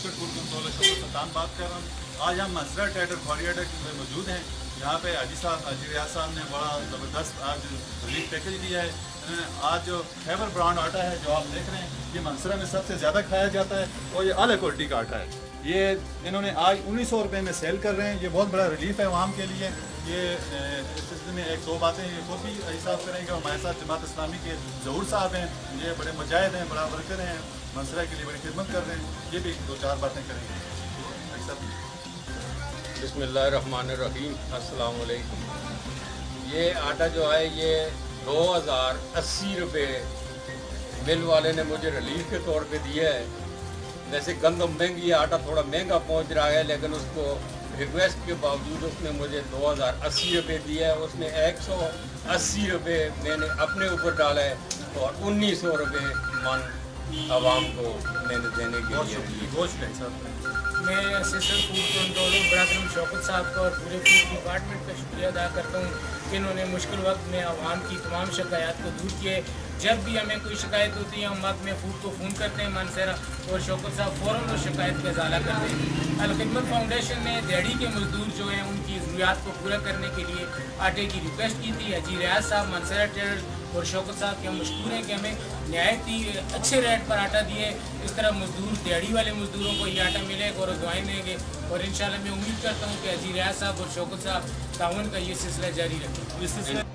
District food controller شوکت سلطان بات کر رہا ہوں. آج ہم منصرہ ٹریڈر کھوڑیاڈا میں موجود ہیں. یہاں پہ حاجی ریاض صاحب نے بڑا زبردست آج ریلیف پیکج دیا ہے. آج جو خیبر برانڈ آٹا ہے جو آپ دیکھ رہے ہیں یہ منصرہ میں سب سے زیادہ کھایا جاتا ہے اور یہ اعلیٰ کوالٹی کا آٹا ہے. یہ انہوں نے آج 1900 روپے میں سیل کر رہے ہیں. یہ بہت بڑا ریلیف ہے عوام کے لیے. یہ اس سلسلے میں ایک دو باتیں یہ خود بھی حساب کریں گے. ہمارے ساتھ جماعت اسلامی کے ظہور صاحب ہیں, یہ بڑے مجاہد ہیں, بڑا ورکر ہیں, منصرہ کے لیے بڑی خدمت کر رہے ہیں. یہ بھی دو چار باتیں کریں گے. بسم اللہ الرحمن الرحیم. السلام علیکم. یہ آٹا جو ہے یہ 2080 روپے مل والے نے مجھے ریلیف کے طور پہ دیا ہے. ویسے گندم مہنگی ہے, آٹا تھوڑا مہنگا پہنچ رہا ہے, لیکن اس کو ریکویسٹ کے باوجود اس نے مجھے 2080 روپے دیا ہے. اس نے 180 روپے میں نے اپنے اوپر ڈالا ہے اور 1900 روپے من عوام کو میں نے دینے کے لیے. گوشت ہے سر. میں اسسٹنٹ فوڈ کنٹرولر برادر شوکت صاحب کا اور پورے فوڈ ڈپارٹمنٹ کا شکریہ ادا کرتا ہوں کہ انہوں نے مشکل وقت میں عوام کی تمام شکایات کو دور کیے. جب بھی ہمیں کوئی شکایت ہوتی ہے ہم وقت میں فوڈ کو فون کرتے ہیں منصرہ اور شوکت صاحب فوراً اس شکایت کا ازالہ کرتے ہیں. الخدمت فاؤنڈیشن نے دیہڑی کے مزدور جو ہیں ان کی ضروریات کو پورا کرنے کے لیے آٹے کی ریکویسٹ کی تھی. حاجی ریاض صاحب منصرہ ٹریڈر اور شوکت صاحب کے ہم مشکور ہیں کہ ہمیں نہایت ہی اچھے ریٹ پر آٹا دیے. اس طرح مزدور دیہڑی والے مزدوروں کو یہ آٹا ملے گا اور دعائیں دیں گے اور انشاءاللہ میں امید کرتا ہوں کہ حاجی ریاض صاحب اور شوکت صاحب تعاون کا یہ سلسلہ جاری رکھیں.